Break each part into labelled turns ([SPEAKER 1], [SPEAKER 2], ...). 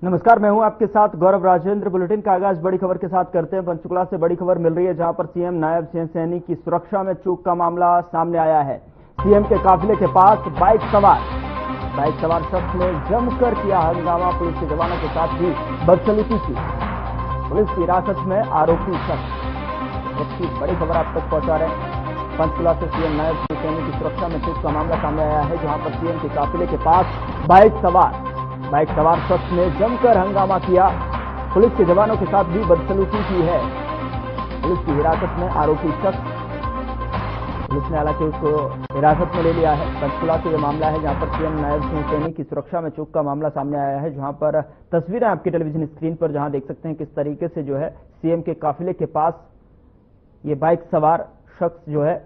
[SPEAKER 1] नमस्कार, मैं हूं आपके साथ गौरव राजेंद्र। बुलेटिन का आगाज बड़ी खबर के साथ करते हैं। पंचकुला से बड़ी खबर मिल रही है, जहां पर सीएम नायब सिंह सैनी की सुरक्षा में चूक का मामला सामने आया है। सीएम के काफिले के पास बाइक सवार शख्स ने जमकर किया हंगामा। पुलिस के जवानों के साथ भी बदसलूकी की। पुलिस की हिरासत में आरोपी शख्स। बड़ी खबर आप तक पहुंचा रहे हैं। पंचकुला से सीएम नायब सिंह सैनी की सुरक्षा में चूक का मामला सामने आया है, जहां पर सीएम के काफिले के पास बाइक सवार शख्स ने जमकर हंगामा किया। पुलिस के जवानों के साथ भी बदसलूकी की है। पुलिस की हिरासत में आरोपी शख्स, पुलिस ने हालांकि उसको हिरासत में ले लिया है। पंचकुला से यह मामला है, जहां पर सीएम नायब सिंह सैनी की सुरक्षा में चूक का मामला सामने आया है, जहां पर तस्वीरें आपकी टेलीविजन स्क्रीन पर जहां देख सकते हैं किस तरीके से जो है सीएम के काफिले के पास ये बाइक सवार शख्स जो है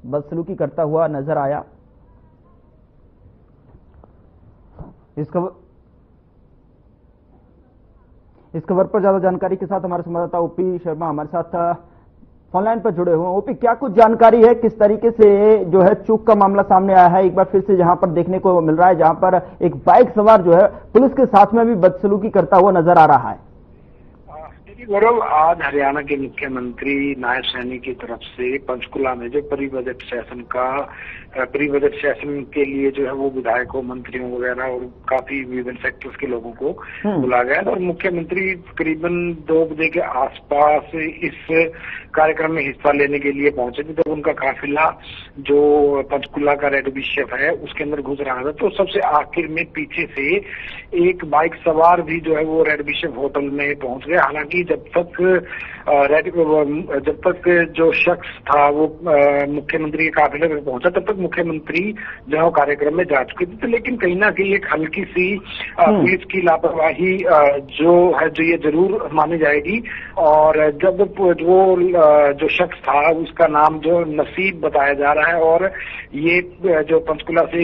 [SPEAKER 1] बदसलूकी करता हुआ नजर आया। इस खबर पर ज्यादा जानकारी के साथ हमारे संवाददाता ओपी शर्मा हमारे साथ फोनलाइन पर जुड़े हुए हैं। ओपी, क्या कुछ जानकारी है, किस तरीके से जो है चूक का मामला सामने आया है? एक बार फिर से जहां पर देखने को मिल रहा है, जहां पर एक बाइक सवार जो है पुलिस के साथ में भी बदसलूकी करता हुआ नजर आ रहा है।
[SPEAKER 2] गौरव, आज हरियाणा के मुख्यमंत्री नायब सैनी की तरफ से पंचकुला में जो प्री बजट सेशन के लिए जो है वो विधायकों, मंत्रियों वगैरह और काफी विभिन्न सेक्टर्स के लोगों को बुला गया और मुख्यमंत्री करीबन 2 बजे के आसपास इस कार्यक्रम में हिस्सा लेने के लिए पहुंचे थे। जब उनका काफिला जो पंचकुला का रेड बिशप है उसके अंदर घुस रहा था, तो सबसे आखिर में पीछे से एक बाइक सवार भी जो है वो रेड बिशप होटल में पहुंच गया। हालांकि जब तक जो शख्स था वो मुख्यमंत्री के काफिले में पहुंचा, तब तक मुख्यमंत्री जो है कार्यक्रम में जा चुके थे। लेकिन कहीं ना कहीं एक हल्की सी पुलिस की लापरवाही जो ये जरूर मानी जाएगी। और जब वो जो शख्स था उसका नाम जो नसीब बताया जा रहा है, और ये जो पंचकुला से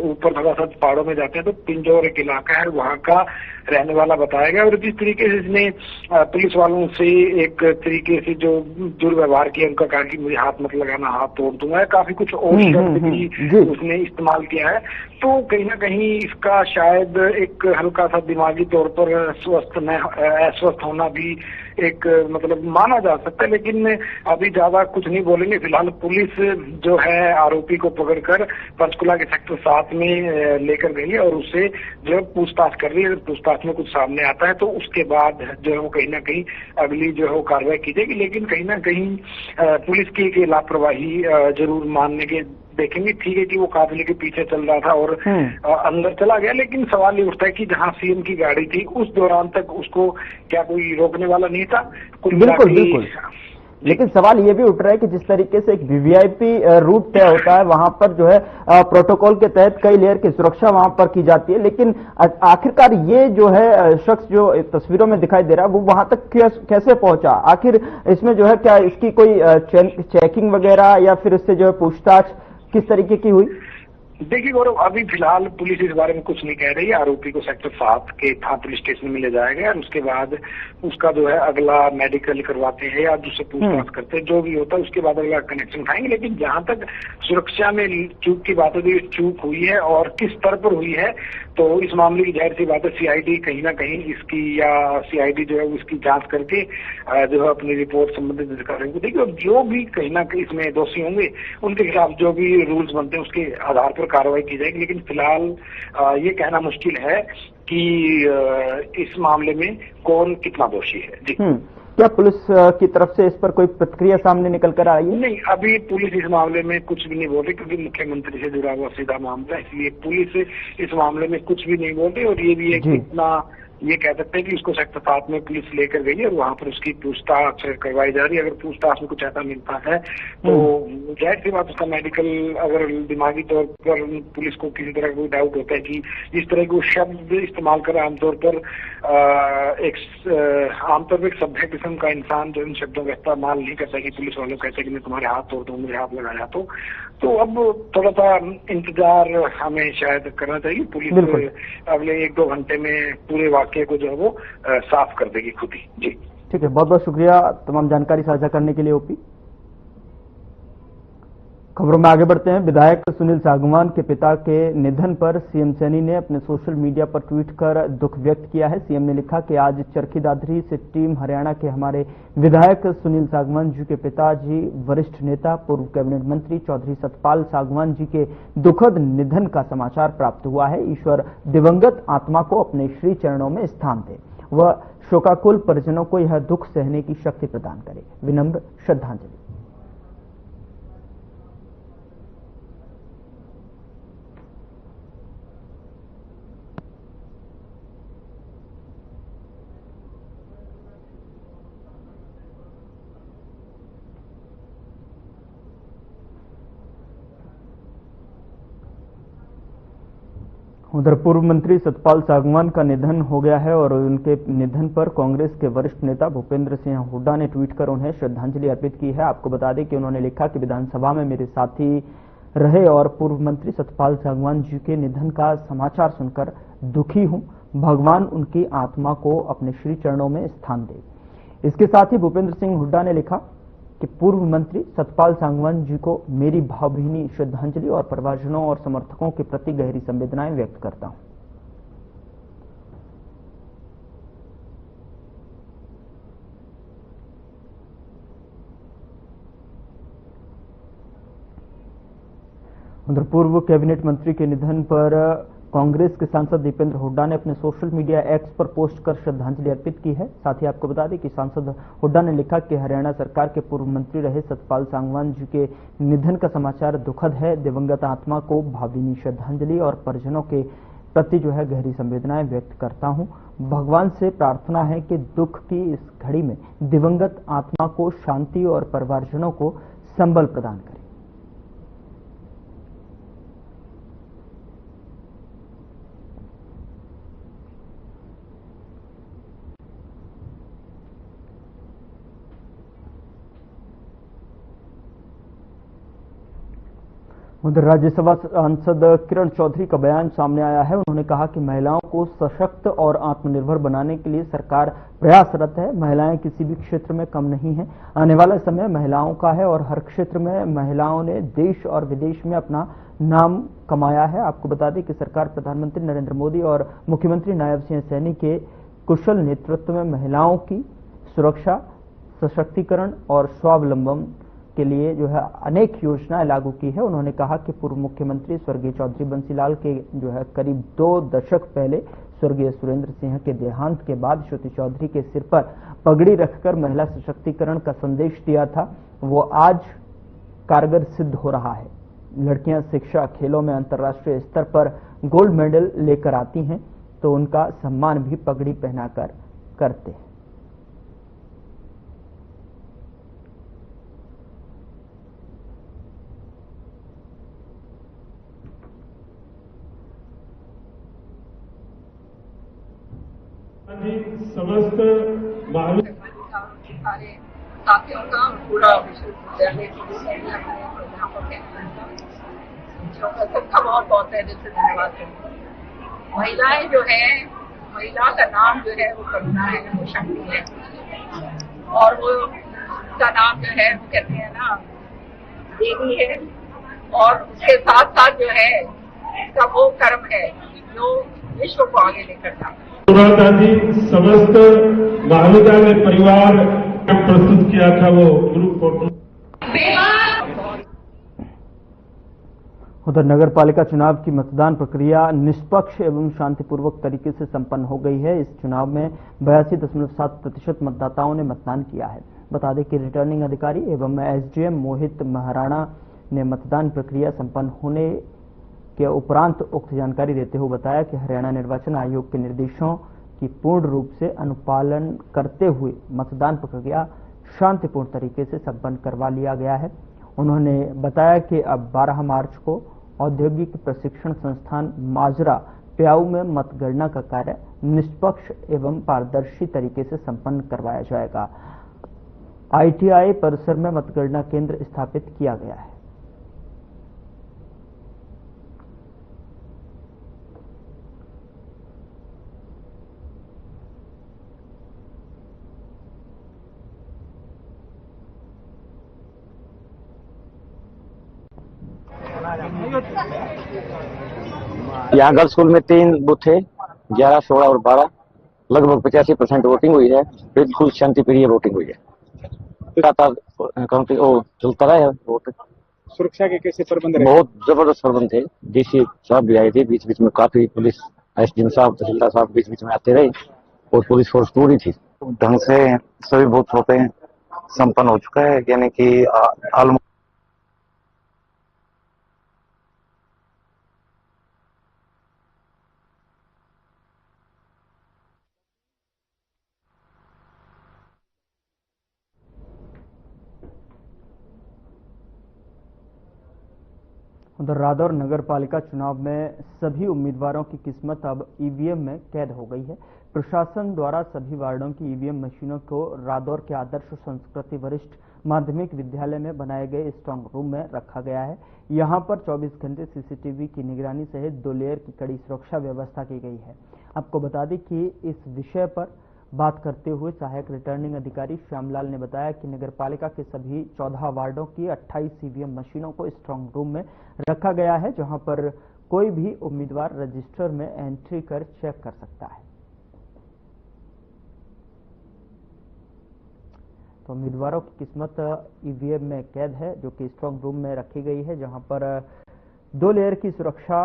[SPEAKER 2] ऊपर थोड़ा सा पहाड़ों में जाते हैं तो पिंजौर एक इलाका है, वहां का रहने वाला बताया गया। और जिस तरीके से इसने पुलिस वालों से एक तरीके से जो दुर्व्यवहार किया, उनका कहा कि मुझे हाथ मत लगाना, हाथ तोड़ दूंगा, काफी कुछ और शब्द भी उसने इस्तेमाल किया है। तो कहीं ना कहीं इसका शायद एक हल्का सा दिमागी तौर पर अस्वस्थ होना भी एक मतलब माना जा सकता है। लेकिन अभी ज्यादा कुछ नहीं बोलेंगे। फिलहाल पुलिस जो है आरोपी को पकड़कर पंचकुला के सेक्टर 7 में लेकर गई है और उससे जो है पूछताछ कर रही है। अगर पूछताछ में कुछ सामने आता है तो उसके बाद जो है वो कहीं ना कहीं अगली जो है वो कार्रवाई की जाएगी। लेकिन कहीं ना कहीं पुलिस की लापरवाही जरूर मानने के देखेंगे। ठीक है कि वो काफिले के पीछे चल रहा था और अंदर चला गया, लेकिन सवाल ये उठता है कि जहां सीएम की गाड़ी थी उस दौरान तक उसको क्या कोई रोकने वाला नहीं था?
[SPEAKER 1] बिल्कुल। लेकिन सवाल ये भी उठ रहा है कि जिस तरीके से एक वीवीआईपी रूट तय होता है, वहां पर जो है प्रोटोकॉल के तहत कई लेयर की सुरक्षा वहां पर की जाती है, लेकिन आखिरकार ये जो है शख्स जो तस्वीरों में दिखाई दे रहा है वो वहां तक कैसे पहुंचा? आखिर इसमें जो है क्या इसकी कोई चेकिंग वगैरह या फिर इससे जो है पूछताछ किस तरीके की हुई?
[SPEAKER 2] देखिए गौरव, अभी फिलहाल पुलिस इस बारे में कुछ नहीं कह रही है। आरोपी को सेक्टर 7 के थाना पुलिस स्टेशन में ले जाया गया और उसके बाद उसका जो है अगला मेडिकल करवाते हैं या दूसरे पूछताछ करते हैं, जो भी होता है उसके बाद अगला कनेक्शन खाएंगे। लेकिन जहां तक सुरक्षा में चूक की बात है, चूक हुई है और किस स्तर पर हुई है, तो इस मामले की जाहिर सी बात है सीआईडी कहीं ना कहीं इसकी या सीआईडी जो है उसकी जांच करके जो है अपनी रिपोर्ट संबंधित अधिकारियों को देगी और जो भी कहीं ना कहीं इसमें दोषी होंगे उनके खिलाफ जो भी रूल्स बनते हैं उसके आधार पर कार्रवाई की जाएगी। लेकिन फिलहाल ये कहना मुश्किल है कि इस मामले में कौन कितना दोषी है। जी,
[SPEAKER 1] क्या पुलिस की तरफ से इस पर कोई प्रतिक्रिया सामने निकल कर आई है?
[SPEAKER 2] नहीं, अभी पुलिस इस मामले में कुछ भी नहीं बोल रही, क्योंकि मुख्यमंत्री से जुड़ा हुआ सीधा मामला है, इसलिए पुलिस इस मामले में कुछ भी नहीं बोल रही। और ये भी है कि इतना ये कह सकते हैं कि उसको सेक्टर 7 में पुलिस लेकर गई है और वहां पर उसकी पूछताछ करवाई जा रही है। अगर पूछताछ में कुछ ऐसा मिलता है तो जाहिर सी बात उसका मेडिकल, अगर दिमागी तौर पर पुलिस को किसी तरह का कोई डाउट होता है कि जिस तरह के वो शब्द इस्तेमाल कर आमतौर पर एक सभ्य किस्म का इंसान जो इन शब्दों का इस्तेमाल नहीं करता कि पुलिस वालों कहते हैं कि मैं तुम्हारे हाथ तोड़ दूं, मुझे हाथ लगाया, तो अब थोड़ा सा इंतजार हमें शायद करना चाहिए। पुलिस अगले 1-2 घंटे में पूरे वाकये को जो है वो साफ कर देगी खुद ही। जी
[SPEAKER 1] ठीक है, बहुत बहुत शुक्रिया तमाम जानकारी साझा करने के लिए ओपी। खबरों में आगे बढ़ते हैं। विधायक सुनील सांगवान के पिता के निधन पर सीएम सैनी ने अपने सोशल मीडिया पर ट्वीट कर दुख व्यक्त किया है। सीएम ने लिखा कि आज चरखी दादरी से टीम हरियाणा के हमारे विधायक सुनील सांगवान जी के पिताजी वरिष्ठ नेता पूर्व कैबिनेट मंत्री चौधरी सतपाल सांगवान जी के दुखद निधन का समाचार प्राप्त हुआ है। ईश्वर दिवंगत आत्मा को अपने श्री चरणों में स्थान दे, वह शोकाकुल परिजनों को यह दुख सहने की शक्ति प्रदान करे। विनम्र श्रद्धांजलि। उधर पूर्व मंत्री सतपाल सांगवान का निधन हो गया है और उनके निधन पर कांग्रेस के वरिष्ठ नेता भूपेंद्र सिंह हुड्डा ने ट्वीट कर उन्हें श्रद्धांजलि अर्पित की है। आपको बता दें कि उन्होंने लिखा कि विधानसभा में मेरे साथी रहे और पूर्व मंत्री सतपाल सांगवान जी के निधन का समाचार सुनकर दुखी हूं। भगवान उनकी आत्मा को अपने श्री चरणों में स्थान दे। इसके साथ ही भूपेंद्र सिंह हुड्डा ने लिखा कि पूर्व मंत्री सतपाल सांगवान जी को मेरी भावभीनी श्रद्धांजलि और परिवारजनों और समर्थकों के प्रति गहरी संवेदनाएं व्यक्त करता हूं। उधर पूर्व कैबिनेट मंत्री के निधन पर कांग्रेस के सांसद दीपेंद्र हुड्डा ने अपने सोशल मीडिया एक्स पर पोस्ट कर श्रद्धांजलि अर्पित की है। साथ ही आपको बता दें कि सांसद हुड्डा ने लिखा कि हरियाणा सरकार के पूर्व मंत्री रहे सतपाल सांगवान जी के निधन का समाचार दुखद है। दिवंगत आत्मा को भावभीनी श्रद्धांजलि और परिजनों के प्रति गहरी संवेदनाएं व्यक्त करता हूं। भगवान से प्रार्थना है कि दुख की इस घड़ी में दिवंगत आत्मा को शांति और परिवारजनों को संबल प्रदान करे। उधर राज्यसभा सांसद किरण चौधरी का बयान सामने आया है। उन्होंने कहा कि महिलाओं को सशक्त और आत्मनिर्भर बनाने के लिए सरकार प्रयासरत है। महिलाएं किसी भी क्षेत्र में कम नहीं हैं। आने वाला समय महिलाओं का है और हर क्षेत्र में महिलाओं ने देश और विदेश में अपना नाम कमाया है। आपको बता दें कि सरकार प्रधानमंत्री नरेंद्र मोदी और मुख्यमंत्री नायब सिंह सैनी के कुशल नेतृत्व में महिलाओं की सुरक्षा, सशक्तिकरण और स्वावलंबन के लिए अनेक योजनाएं लागू की है। उन्होंने कहा कि पूर्व मुख्यमंत्री स्वर्गीय चौधरी बंसीलाल के करीब 2 दशक पहले स्वर्गीय सुरेंद्र सिंह के देहांत के बाद श्रुति चौधरी के सिर पर पगड़ी रखकर महिला सशक्तिकरण का संदेश दिया था, वो आज कारगर सिद्ध हो रहा है। लड़कियां शिक्षा, खेलों में अंतर्राष्ट्रीय स्तर पर गोल्ड मेडल लेकर आती हैं तो उनका सम्मान भी पगड़ी पहनाकर करते हैं।
[SPEAKER 3] समस्त
[SPEAKER 4] सारे साथियों का पूरा विश्वविद्यालय सबका बहुत बहुत दिल से धन्यवाद करती हूँ। महिलाएं महिला का नाम वो करुणा है, वो शक्ति है और वो उसका नाम वो कहते हैं ना देवी है और उसके साथ साथ उसका वो कर्म है जो विश्व को आगे लेकर जाता है।
[SPEAKER 3] समस्त महाविद्यालय परिवार प्रस्तुत किया था वो ग्रुप फोटो।
[SPEAKER 1] उधर नगर पालिका चुनाव की मतदान प्रक्रिया निष्पक्ष एवं शांतिपूर्वक तरीके से संपन्न हो गई है। इस चुनाव में 82.7% मतदाताओं ने मतदान किया है। बता दें कि रिटर्निंग अधिकारी एवं एसडीएम मोहित महाराणा ने मतदान प्रक्रिया संपन्न होने के उपरांत उक्त जानकारी देते हुए बताया कि हरियाणा निर्वाचन आयोग के निर्देशों की पूर्ण रूप से अनुपालन करते हुए मतदान प्रक्रिया शांतिपूर्ण तरीके से संपन्न करवा लिया गया है। उन्होंने बताया कि अब 12 मार्च को औद्योगिक प्रशिक्षण संस्थान माजरा प्याऊ में मतगणना का कार्य निष्पक्ष एवं पारदर्शी तरीके से संपन्न करवाया जाएगा। आईटीआई परिसर में मतगणना केंद्र स्थापित किया गया है।
[SPEAKER 5] यहाँ गर्ल्स स्कूल में 3 बूथ थे, 11, 16 और 12। लगभग 85% वोटिंग हुई है। बिल्कुल शांतिप्रिय वोटिंग हुई है। लगातार काउंटिंग चलता रहा है वोट।
[SPEAKER 6] सुरक्षा के कैसे प्रबंध रहे?
[SPEAKER 5] बहुत जबरदस्त प्रबंध थे। डीसी साहब भी आए थे, बीच बीच में काफी पुलिस, एसडीएम साहब, तहसीलदार साहब बीच बीच में आते रहे और पुलिस फोर्स पूरी थी। ढंग से सभी बूथों पे संपन्न हो चुका है, यानी कि ऑलमोस्ट।
[SPEAKER 1] उधर रादौर नगर पालिका चुनाव में सभी उम्मीदवारों की किस्मत अब ईवीएम में कैद हो गई है। प्रशासन द्वारा सभी वार्डों की ईवीएम मशीनों को रादौर के आदर्श संस्कृति वरिष्ठ माध्यमिक विद्यालय में बनाए गए स्ट्रांग रूम में रखा गया है। यहां पर 24 घंटे सीसीटीवी की निगरानी सहित 2 लेयर की कड़ी सुरक्षा व्यवस्था की गई है। आपको बता दें कि इस विषय पर बात करते हुए सहायक रिटर्निंग अधिकारी श्यामलाल ने बताया कि नगरपालिका के सभी 14 वार्डों की 28 ईवीएम मशीनों को स्ट्रांग रूम में रखा गया है, जहां पर कोई भी उम्मीदवार रजिस्टर में एंट्री कर चेक कर सकता है। तो उम्मीदवारों की किस्मत ईवीएम में कैद है, जो कि स्ट्रांग रूम में रखी गई है, जहां पर 2 लेयर की सुरक्षा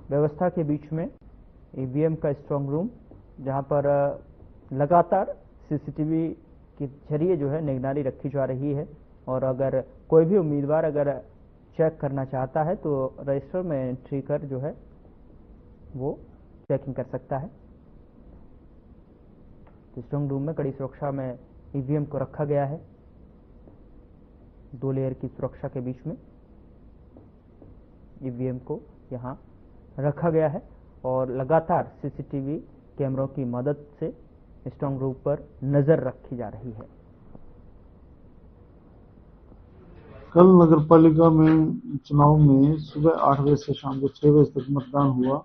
[SPEAKER 1] व्यवस्था के बीच में ईवीएम का स्ट्रांग रूम, जहां पर लगातार सीसीटीवी के जरिए जो है निगरानी रखी जा रही है। और अगर कोई भी उम्मीदवार अगर चेक करना चाहता है तो रजिस्टर में एंट्री कर जो है वो चेकिंग कर सकता है। स्ट्रांग रूम में कड़ी सुरक्षा में ईवीएम को रखा गया है। 2 लेयर की सुरक्षा के बीच में ईवीएम को यहां रखा गया है और लगातार सीसीटीवी कैमरों की मदद से स्ट्रांग रूम पर नजर रखी जा रही है।
[SPEAKER 7] कल नगरपालिका में चुनाव में सुबह 8 बजे से शाम को 6 बजे तक मतदान हुआ,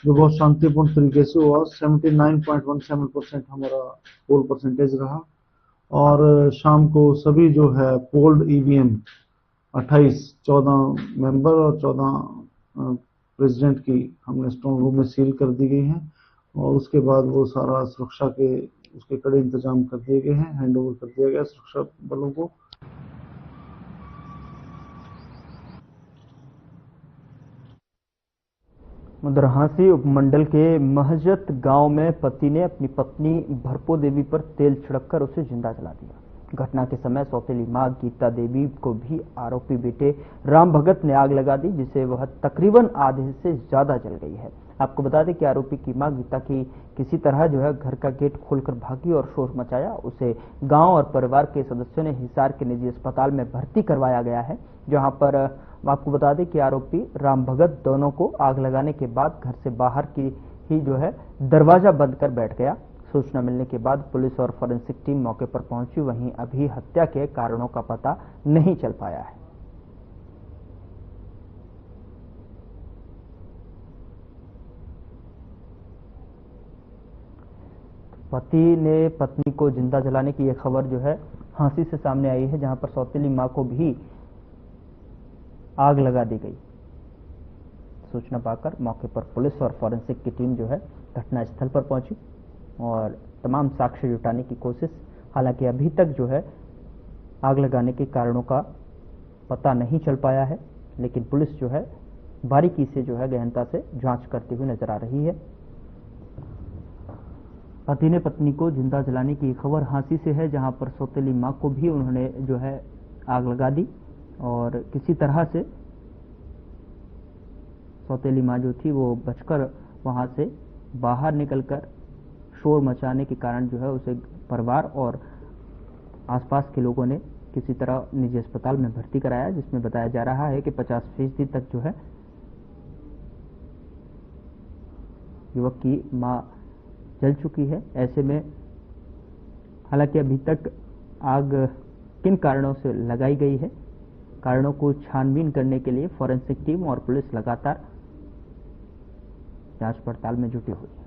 [SPEAKER 7] जो बहुत शांतिपूर्ण तरीके से हुआ। 79.17% हमारा पोल परसेंटेज रहा और शाम को सभी जो है पोल्ड ईवीएम 28, 14 मेंबर और 14 प्रेसिडेंट की हमने स्ट्रांग रूम में सील कर दी गई है और उसके बाद वो सारा सुरक्षा के उसके कड़े इंतजाम कर दिए गए हैं, हैंड ओवर कर दिया गया सुरक्षा बलों को।
[SPEAKER 1] मुदरहासी उपमंडल के महजत गांव में पति ने अपनी पत्नी भरपो देवी पर तेल छिड़ककर उसे जिंदा जला दिया। घटना के समय सौतेली मां गीता देवी को भी आरोपी बेटे राम भगत ने आग लगा दी, जिसे वह तकरीबन आधे से ज्यादा जल गई है। आपको बता दें कि आरोपी की मां गीता की किसी तरह जो है घर का गेट खोलकर भागी और शोर मचाया। उसे गांव और परिवार के सदस्यों ने हिसार के निजी अस्पताल में भर्ती करवाया गया है, जहां पर आपको बता दें कि आरोपी राम भगत दोनों को आग लगाने के बाद घर से बाहर की ही जो है दरवाजा बंद कर बैठ गया। सूचना मिलने के बाद पुलिस और फॉरेंसिक टीम मौके पर पहुंची। वहीं अभी हत्या के कारणों का पता नहीं चल पाया है। पति ने पत्नी को जिंदा जलाने की यह खबर जो है हांसी से सामने आई है, जहां पर सौतेली मां को भी आग लगा दी गई। सूचना पाकर मौके पर पुलिस और फॉरेंसिक की टीम जो है घटनास्थल पर पहुंची और तमाम साक्ष्य जुटाने की कोशिश। हालांकि अभी तक जो है आग लगाने के कारणों का पता नहीं चल पाया है, लेकिन पुलिस जो है बारीकी से जो है गहनता से जांच करती हुई नजर आ रही है। पति ने पत्नी को जिंदा जलाने की खबर हांसी से है, जहां पर सौतेली मां को भी उन्होंने जो है आग लगा दी और किसी तरह से सौतेली मां जो थी वो बचकर वहां से बाहर निकलकर शोर मचाने के कारण जो है उसे परिवार और आसपास के लोगों ने किसी तरह निजी अस्पताल में भर्ती कराया, जिसमें बताया जा रहा है कि 50% तक जो है युवक की मां जल चुकी है। ऐसे में हालांकि अभी तक आग किन कारणों से लगाई गई है, कारणों को छानबीन करने के लिए फॉरेंसिक टीम और पुलिस लगातार जांच पड़ताल में जुटी हुई है।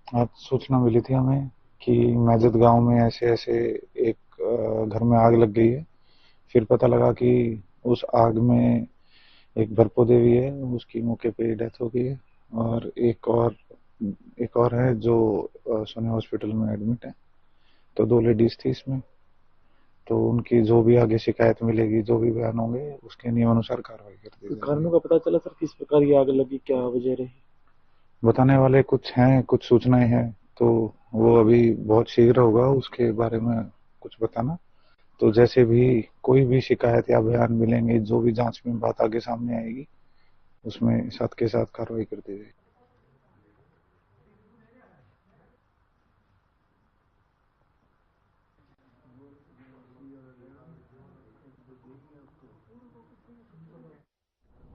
[SPEAKER 8] आज सूचना मिली थी हमें कि मैजद गांव में ऐसे ऐसे एक घर में आग लग गई है। फिर पता लगा कि उस आग में एक भरपो देवी है, उसकी मौके पे डेथ हो गई है, और एक और है जो सोने हॉस्पिटल में एडमिट है। तो 2 लेडीज थी इसमें। तो उनकी जो भी आगे शिकायत मिलेगी, जो भी बयान होंगे, उसके नियमानुसार कार्रवाई कर दी जाएगी।
[SPEAKER 6] कारणों का पता चला सर, किस प्रकार ये आग लगी, क्या वजह रही?
[SPEAKER 8] बताने वाले कुछ हैं, कुछ सूचनाएं हैं, तो वो अभी बहुत शीघ्र होगा उसके बारे में कुछ बताना। तो जैसे भी कोई भी शिकायत या बयान मिलेंगे, जो भी जांच में बात आगे सामने आएगी, उसमें साथ के साथ कार्रवाई कर दी जाएगी।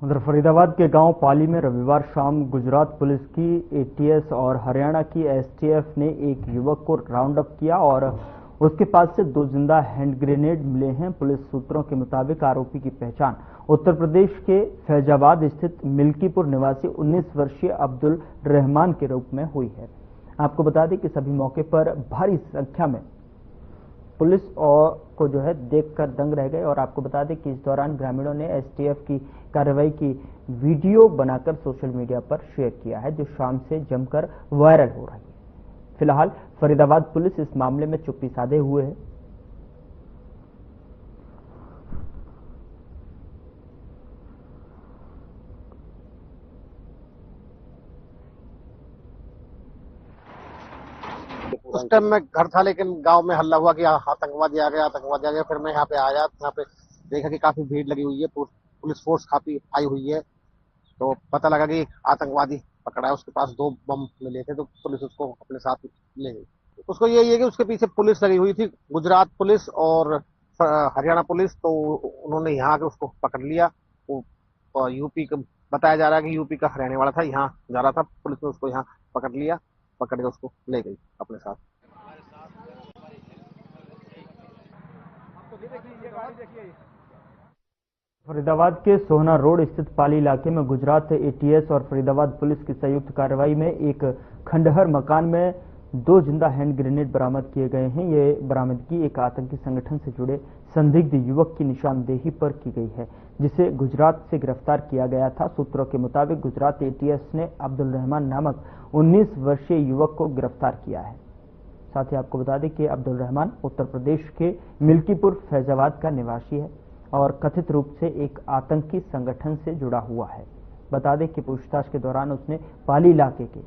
[SPEAKER 1] उधर फरीदाबाद के गांव पाली में रविवार शाम गुजरात पुलिस की एटीएस और हरियाणा की एसटीएफ ने एक युवक को राउंड अप किया और उसके पास से 2 जिंदा हैंड ग्रेनेड मिले हैं। पुलिस सूत्रों के मुताबिक आरोपी की पहचान उत्तर प्रदेश के फैजाबाद स्थित मिल्कीपुर निवासी 19 वर्षीय अब्दुल रहमान के रूप में हुई है। आपको बता दें कि सभी मौके पर भारी संख्या में पुलिस को जो है देखकर दंग रह गए। और आपको बता दें कि इस दौरान ग्रामीणों ने एसटीएफ की कार्रवाई की वीडियो बनाकर सोशल मीडिया पर शेयर किया है, जो शाम से जमकर वायरल हो रही है। फिलहाल फरीदाबाद पुलिस इस मामले में चुप्पी साधे हुए है।
[SPEAKER 9] उस टाइम में घर था, लेकिन गांव में हल्ला हुआ कि आतंकवादी आ गया। फिर मैं यहाँ पे आया, यहाँ पे देखा कि काफी भीड़ लगी हुई है, पुलिस फोर्स काफी आई हुई है। तो पता लगा कि आतंकवादी पकड़ा है, उसके पास 2 बम मिले थे, तो पुलिस उसको अपने साथ ले गई। उसको यही है कि उसके पीछे पुलिस लगी हुई थी, गुजरात पुलिस और हरियाणा पुलिस। तो उन्होंने यहाँ आके उसको पकड़ लिया। वो यूपी का बताया जा रहा है कि यूपी का रहने वाला था, यहाँ जा रहा था। पुलिस ने उसको यहाँ पकड़ लिया, पकड़ के उसको ले गई अपने साथ।
[SPEAKER 1] फरीदाबाद के सोहना रोड स्थित पाली इलाके में गुजरात एटीएस और फरीदाबाद पुलिस की संयुक्त कार्रवाई में एक खंडहर मकान में 2 जिंदा हैंड ग्रेनेड बरामद किए गए हैं। ये बरामदगी एक आतंकी संगठन से जुड़े संदिग्ध युवक की निशानदेही पर की गई है, जिसे गुजरात से गिरफ्तार किया गया था। सूत्रों के मुताबिक गुजरात एटीएस ने अब्दुल रहमान नामक 19 वर्षीय युवक को गिरफ्तार किया है। साथ ही आपको बता दें कि अब्दुल रहमान उत्तर प्रदेश के मिल्कीपुर फैजाबाद का निवासी है और कथित रूप से एक आतंकी संगठन से जुड़ा हुआ है। बता दें कि पूछताछ के दौरान उसने पाली इलाके के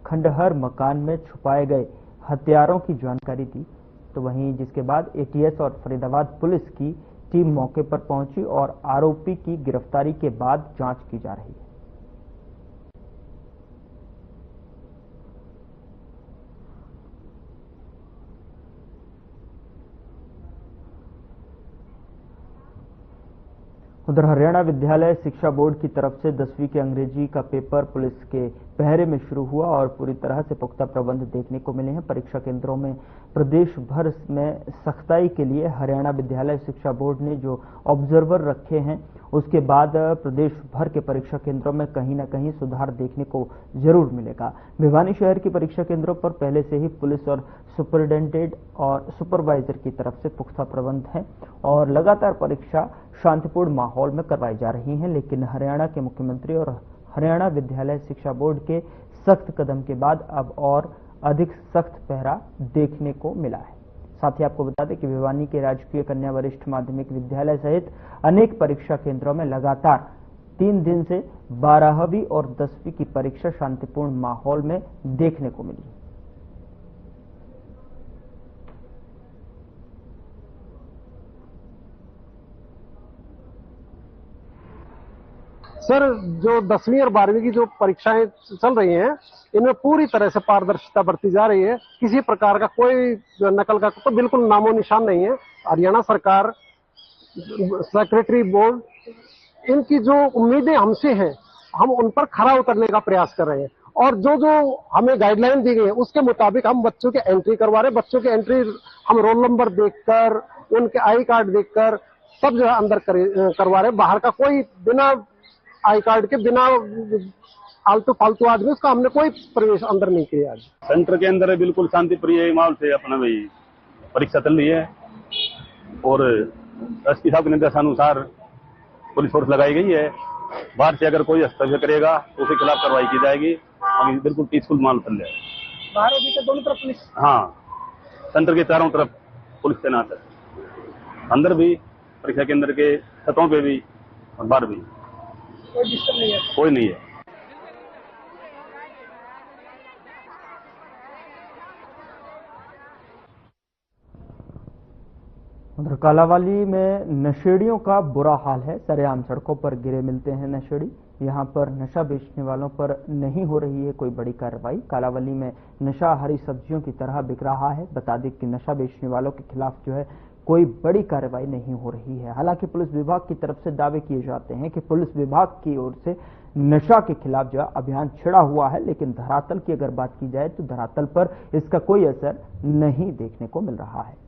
[SPEAKER 1] खंडहर मकान में छुपाए गए हथियारों की जानकारी दी। तो वहीं जिसके बाद एटीएस और फरीदाबाद पुलिस की टीम मौके पर पहुंची और आरोपी की गिरफ्तारी के बाद जांच की जा रही है। उधर हरियाणा विद्यालय शिक्षा बोर्ड की तरफ से 10वीं के अंग्रेजी का पेपर पुलिस के पहरे में शुरू हुआ और पूरी तरह से पुख्ता प्रबंध देखने को मिले हैं। परीक्षा केंद्रों में प्रदेश भर में सख्ताई के लिए हरियाणा विद्यालय शिक्षा बोर्ड ने जो ऑब्जर्वर रखे हैं, उसके बाद प्रदेश भर के परीक्षा केंद्रों में कहीं ना कहीं सुधार देखने को जरूर मिलेगा। भिवानी शहर की परीक्षा केंद्रों पर पहले से ही पुलिस और सुपरिटेंडेंट और सुपरवाइजर की तरफ से पुख्ता प्रबंध हैं और लगातार परीक्षा शांतिपूर्ण माहौल में करवाई जा रही हैं। लेकिन हरियाणा के मुख्यमंत्री और हरियाणा विद्यालय शिक्षा बोर्ड के सख्त कदम के बाद अब और अधिक सख्त पहरा देखने को मिला है। साथ ही आपको बता दें कि भिवानी के राजकीय कन्या वरिष्ठ माध्यमिक विद्यालय सहित अनेक परीक्षा केंद्रों में लगातार 3 दिन से 12वीं और 10वीं की परीक्षा शांतिपूर्ण माहौल में देखने को मिली।
[SPEAKER 9] सर, जो 10वीं और 12वीं की जो परीक्षाएं चल रही हैं, इनमें पूरी तरह से पारदर्शिता बरती जा रही है। किसी प्रकार का कोई नकल का तो बिल्कुल नामो निशान नहीं है। हरियाणा सरकार, सेक्रेटरी बोर्ड, इनकी जो उम्मीदें हमसे हैं, हम उन पर खरा उतरने का प्रयास कर रहे हैं और जो जो हमें गाइडलाइन दी गई है उसके मुताबिक हम बच्चों की एंट्री करवा रहे हैं। बच्चों की एंट्री हम रोल नंबर देखकर, उनके आई कार्ड देखकर सब जो है अंदर करवा रहे हैं। बाहर का कोई बिना आई कार्ड के, बिना फालतू आदमी, उसका हमने कोई प्रवेश अंदर नहीं किया। आज
[SPEAKER 10] सेंटर के अंदर बिल्कुल शांति प्रिय माहौल से अपना भाई परीक्षा चल रही है और एसपी साहब के निर्देशानुसार पुलिस फोर्स लगाई गई है। बाहर से अगर कोई हस्तक्षेप करेगा तो उसके खिलाफ कार्रवाई की जाएगी। अभी बिल्कुल पीसफुल माहौल चल रहा है।
[SPEAKER 9] बाहर भी तो दोनों तरफ पुलिस,
[SPEAKER 10] हाँ, सेंटर के चारों तरफ पुलिस तैनात है, अंदर भी, परीक्षा केंद्र के छतों पे भी और बाहर भी।
[SPEAKER 9] कोई डिस्टर्ब नहीं है,
[SPEAKER 10] कोई नहीं है।
[SPEAKER 1] उधर कालावाली में नशेड़ियों का बुरा हाल है। सरेआम सड़कों पर गिरे मिलते हैं नशेड़ी। यहां पर नशा बेचने वालों पर नहीं हो रही है कोई बड़ी कार्रवाई। कालावाली में नशा हरी सब्जियों की तरह बिक रहा है। बता दें कि नशा बेचने वालों के खिलाफ जो है कोई बड़ी कार्रवाई नहीं हो रही है। हालांकि पुलिस विभाग की तरफ से दावे किए जाते हैं कि पुलिस विभाग की ओर से नशा के खिलाफ जो अभियान छिड़ा हुआ है, लेकिन धरातल की अगर बात की जाए तो धरातल पर इसका कोई असर नहीं देखने को मिल रहा है।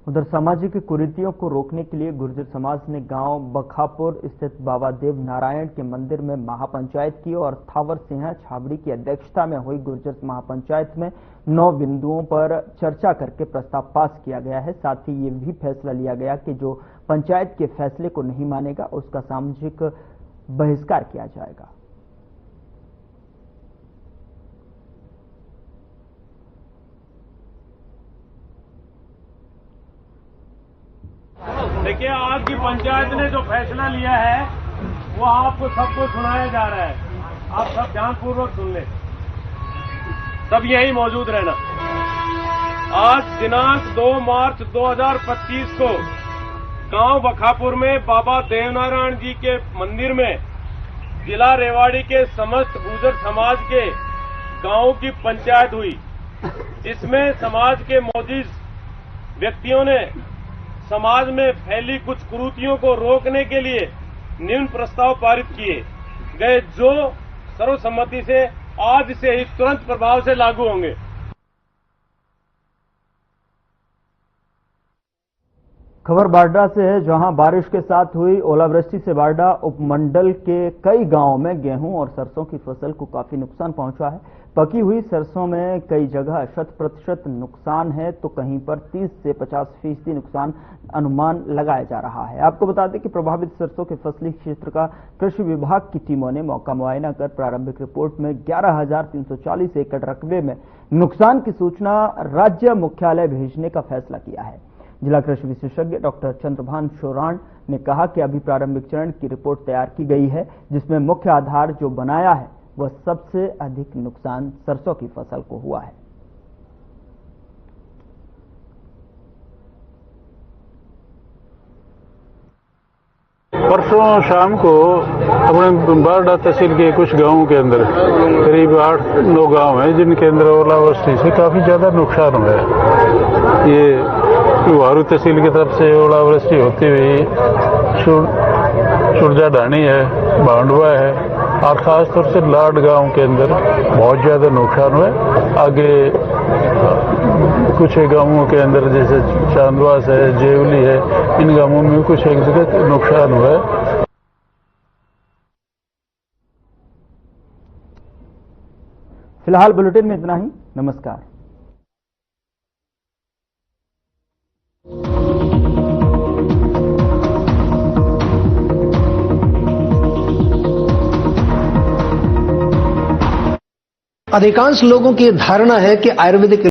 [SPEAKER 1] उधर सामाजिक कुरीतियों को रोकने के लिए गुर्जर समाज ने गांव बखापुर स्थित बाबा देव नारायण के मंदिर में महापंचायत की और थावर सिंह छाबड़ी की अध्यक्षता में हुई गुर्जर महापंचायत में 9 बिंदुओं पर चर्चा करके प्रस्ताव पास किया गया है। साथ ही ये भी फैसला लिया गया कि जो पंचायत के फैसले को नहीं मानेगा उसका सामाजिक बहिष्कार किया जाएगा।
[SPEAKER 3] देखिए, आज की पंचायत ने जो फैसला लिया है वो आपको सबको सुनाया जा रहा है। आप सब ध्यानपूर्वक सुन लें, सब यही मौजूद रहना। आज दिनांक 2 मार्च 2025 को गांव बखापुर में बाबा देवनारायण जी के मंदिर में जिला रेवाड़ी के समस्त गुर्जर समाज के गांव की पंचायत हुई। इसमें समाज के मौजूद व्यक्तियों ने समाज में फैली कुछ कुरीतियों को रोकने के लिए निम्न प्रस्ताव पारित किए गए, जो सर्वसम्मति से आज से ही तुरंत प्रभाव से लागू होंगे।
[SPEAKER 1] खबर बारडा से है, जहां बारिश के साथ हुई ओलावृष्टि से बारडा उपमंडल के कई गांवों में गेहूं और सरसों की फसल को काफी नुकसान पहुंचा है। पकी हुई सरसों में कई जगह 100% नुकसान है तो कहीं पर 30 से 50% नुकसान अनुमान लगाया जा रहा है। आपको बता दें कि प्रभावित सरसों के फसली क्षेत्र का कृषि विभाग की टीमों ने मौका मुआयना कर प्रारंभिक रिपोर्ट में 11,340 एकड़ रकबे में नुकसान की सूचना राज्य मुख्यालय भेजने का फैसला किया है। जिला कृषि विशेषज्ञ डॉक्टर चंद्रभान शोराण ने कहा कि अभी प्रारंभिक चरण की रिपोर्ट तैयार की गई है, जिसमें मुख्य आधार जो बनाया है वह सबसे अधिक नुकसान सरसों की फसल को हुआ है।
[SPEAKER 11] परसों शाम को अपने बारडा तहसील के कुछ गांवों के अंदर करीब 8-9 गांव हैं जिनके अंदर ओलावृष्टि से काफी ज्यादा नुकसान हुआ है। ये वारू तहसील की तरफ से ओलावृष्टि होती हुई सुरजा ढाणी है, बांडवा है और खासतौर से लाड गांव के अंदर बहुत ज्यादा नुकसान हुआ है। आगे कुछ गांवों के अंदर जैसे चांदवास है, जेवली है, इन गांवों में कुछ एक जगह नुकसान हुआ है।
[SPEAKER 1] फिलहाल बुलेटिन में इतना ही। नमस्कार।
[SPEAKER 12] अधिकांश लोगों की धारणा है कि आयुर्वेदिक